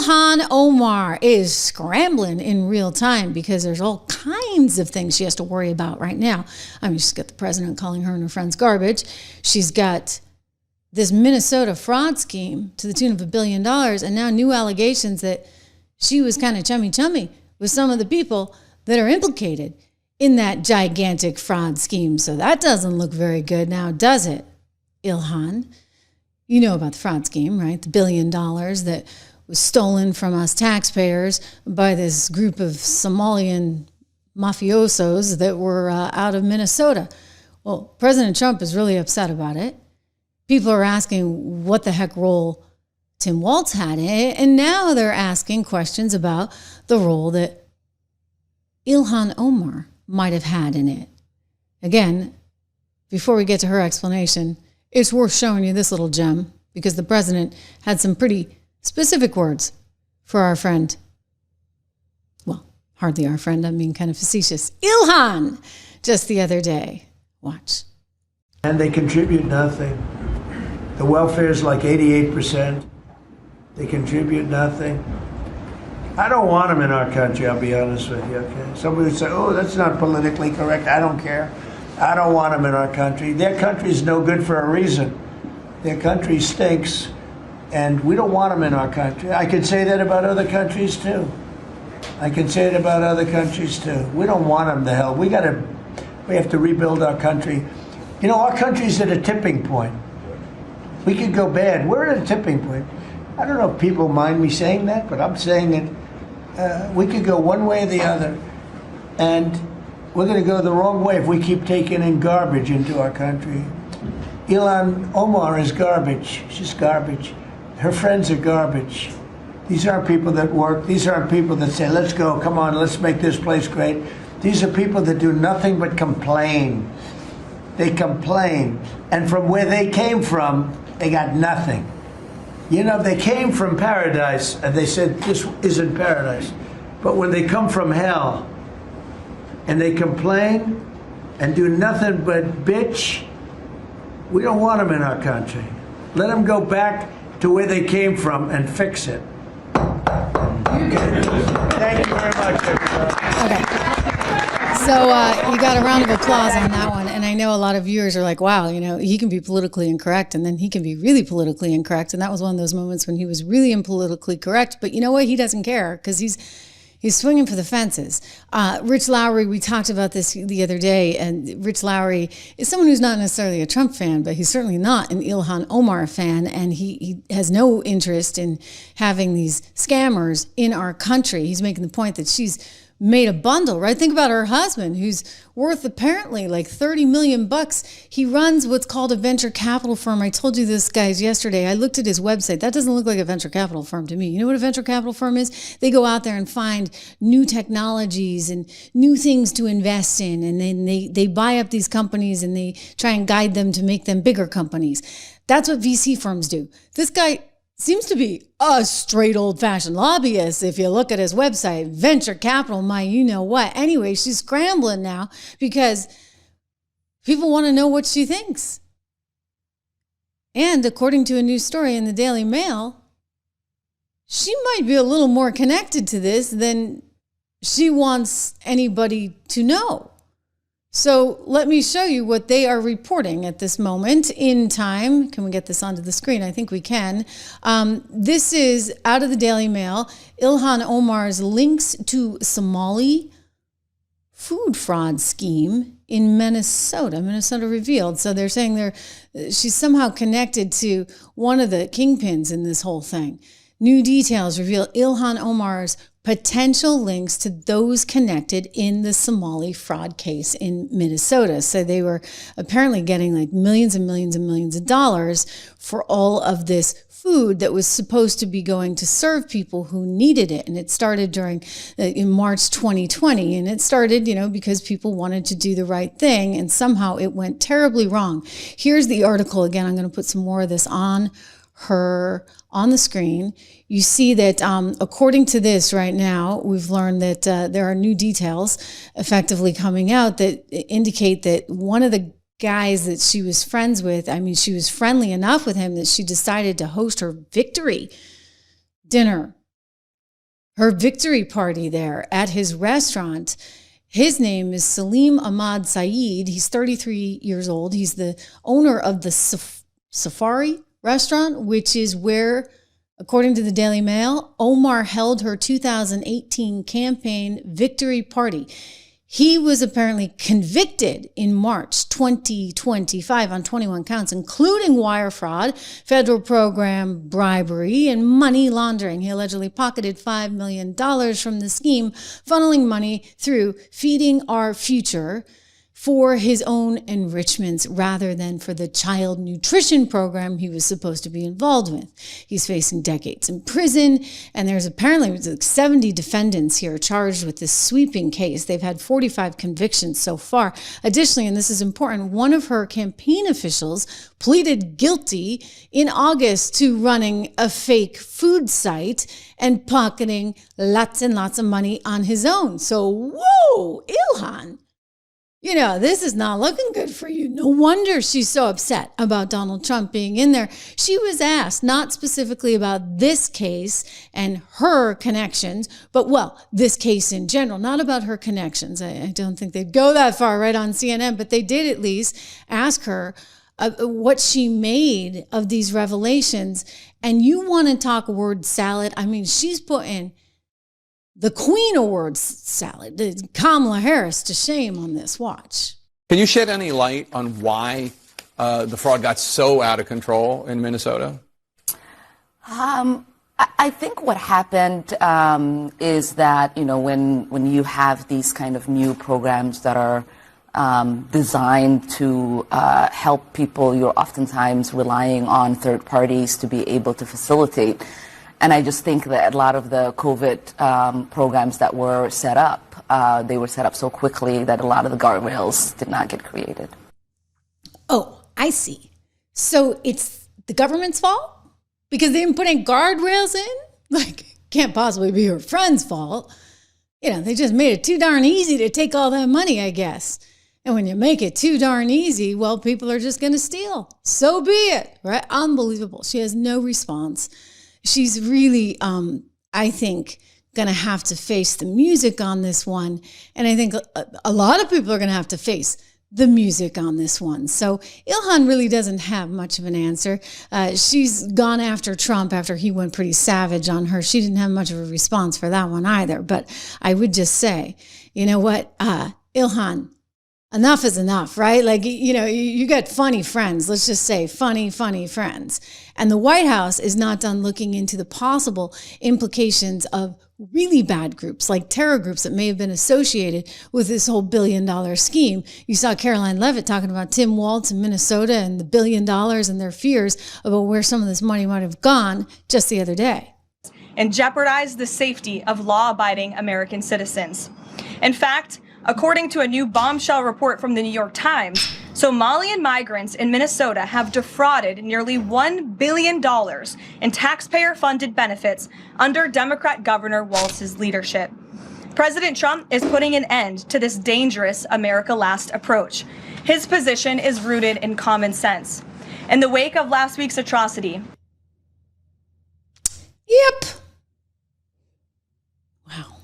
Ilhan Omar is scrambling in real time because there's all kinds of things she has to worry about right now. I mean, she's got the president calling her and her friends garbage. She's got this Minnesota fraud scheme to the tune of $1 billion, and now new allegations that she was kind of chummy with some of the people that are implicated in that gigantic fraud scheme. So that doesn't look very good now, does it, Ilhan? You know about the fraud scheme, right? The $1 billion that was stolen from us taxpayers by this group of Somalian mafiosos that were out of Minnesota. Well, President Trump is really upset about it. People are asking what the heck role Tim Walz had in it, and now they're asking questions about the role that Ilhan Omar might have had in it. Again, before we get to her explanation, it's worth showing you this little gem because the president had some pretty specific words for our friend. Well, hardly our friend, I'm being kind of facetious. Ilhan, just the other day. Watch. And they contribute nothing. The welfare is like 88%. They contribute nothing. I don't want them in our country, I'll be honest with you, okay? Somebody would say, oh, that's not politically correct. I don't care. I don't want them in our country. Their country is no good for a reason. Their country stinks, and we don't want them in our country. I could say that about other countries, too. I can say it about other countries, too. We don't want them to hell. We have to rebuild our country. You know, our country's at a tipping point. We could go bad. We're at a tipping point. I don't know if people mind me saying that, but I'm saying it. We could go one way or the other, and we're going to go the wrong way if we keep taking in garbage into our country. Ilhan Omar is garbage. She's garbage. Her friends are garbage. These aren't people that work. These aren't people that say, let's go, come on, let's make this place great. These are people that do nothing but complain. They complain. And from where they came from, they got nothing. You know, they came from paradise, and they said, this isn't paradise. But when they come from hell, and they complain, and do nothing but bitch, we don't want them in our country. Let them go back to where they came from and fix it. Okay. Thank you very much, everybody. Okay. So you got a round of applause on that one. And I know a lot of viewers are like, wow, you know, he can be politically incorrect and then he can be really politically incorrect. And that was one of those moments when he was really impolitically correct. But you know what? He doesn't care because he's swinging for the fences. Rich Lowry, we talked about this the other day, and Rich Lowry is someone who's not necessarily a Trump fan, but he's certainly not an Ilhan Omar fan, and he has no interest in having these scammers in our country. He's making the point that she's made a bundle, right? Think about her husband, who's worth apparently like $30 million. He runs what's called a venture capital firm. I told you this, guys, yesterday. I looked at his website. That doesn't look like a venture capital firm to me. You know what a venture capital firm is? They go out there and find new technologies and new things to invest in, and then they buy up these companies and they try and guide them to make them bigger companies. That's what VC firms do. This guy seems to be a straight old-fashioned lobbyist if you look at his website. Venture capital, my you-know-what. Anyway, she's scrambling now because people want to know what she thinks. And according to a new story in the Daily Mail, she might be a little more connected to this than she wants anybody to know. So let me show you what they are reporting at this moment in time. Can we get this onto the screen? I think we can. This is out of the Daily Mail. Ilhan Omar's links to Somali food fraud scheme in Minnesota. Minnesota revealed. So they're saying she's somehow connected to one of the kingpins in this whole thing. New details reveal Ilhan Omar's potential links to those connected in the Somali fraud case in Minnesota. So they were apparently getting like millions and millions and millions of dollars for all of this food that was supposed to be going to serve people who needed it. And it started in March 2020. And it started, because people wanted to do the right thing. And somehow it went terribly wrong. Here's the article. Again, I'm going to put some more of this on the screen. You see that according to this right now, we've learned that there are new details effectively coming out that indicate that one of the guys that she was friends with, she was friendly enough with him that she decided to host her victory dinner her victory party there at his restaurant. His name is Salim Ahmad Saeed. He's 33 years old. He's the owner of the Safari restaurant, which is where, according to the Daily Mail, Omar held her 2018 campaign victory party. He was apparently convicted in March 2025 on 21 counts, including wire fraud, federal program bribery, and money laundering. He allegedly pocketed $5 million from the scheme, funneling money through Feeding Our Future for his own enrichments rather than for the child nutrition program he was supposed to be involved with. He's facing decades in prison, and there's apparently 70 defendants here charged with this sweeping case. They've had 45 convictions so far. Additionally, and this is important, one of her campaign officials pleaded guilty in August to running a fake food site and pocketing lots and lots of money on his own. So, whoa, Ilhan. This is not looking good for you. No wonder she's so upset about Donald Trump being in there. She was asked not specifically about this case and her connections, but, this case in general, not about her connections. I don't think they'd go that far right on CNN, but they did at least ask her what she made of these revelations. And you want to talk word salad? I mean, she's putting the Queen Awards salad, Kamala Harris, to shame on this. Watch. Can you shed any light on why the fraud got so out of control in Minnesota? I think what happened is that, when you have these kind of new programs that are designed to help people, you're oftentimes relying on third parties to be able to facilitate. And I just think that a lot of the COVID programs that were set up, they were set up so quickly that a lot of the guardrails did not get created. Oh, I see. So it's the government's fault? Because they didn't put any guardrails in? Can't possibly be her friend's fault. They just made it too darn easy to take all that money, I guess. And when you make it too darn easy, people are just going to steal. So be it, right? Unbelievable. She has no response. She's really, I think, going to have to face the music on this one. And I think a lot of people are going to have to face the music on this one. So Ilhan really doesn't have much of an answer. She's gone after Trump after he went pretty savage on her. She didn't have much of a response for that one either. But I would just say, you know what, Ilhan, enough is enough, right? You got funny friends. Let's just say funny friends. And the White House is not done looking into the possible implications of really bad groups, like terror groups that may have been associated with this whole $1 billion scheme. You saw Caroline Leavitt talking about Tim Walz in Minnesota and the $1 billion and their fears about where some of this money might have gone just the other day. And jeopardize the safety of law-abiding American citizens. In fact, according to a new bombshell report from the New York Times, Somalian migrants in Minnesota have defrauded nearly $1 billion in taxpayer-funded benefits under Democrat Governor Walz's leadership. President Trump is putting an end to this dangerous America Last approach. His position is rooted in common sense. In the wake of last week's atrocity. Yep. Wow.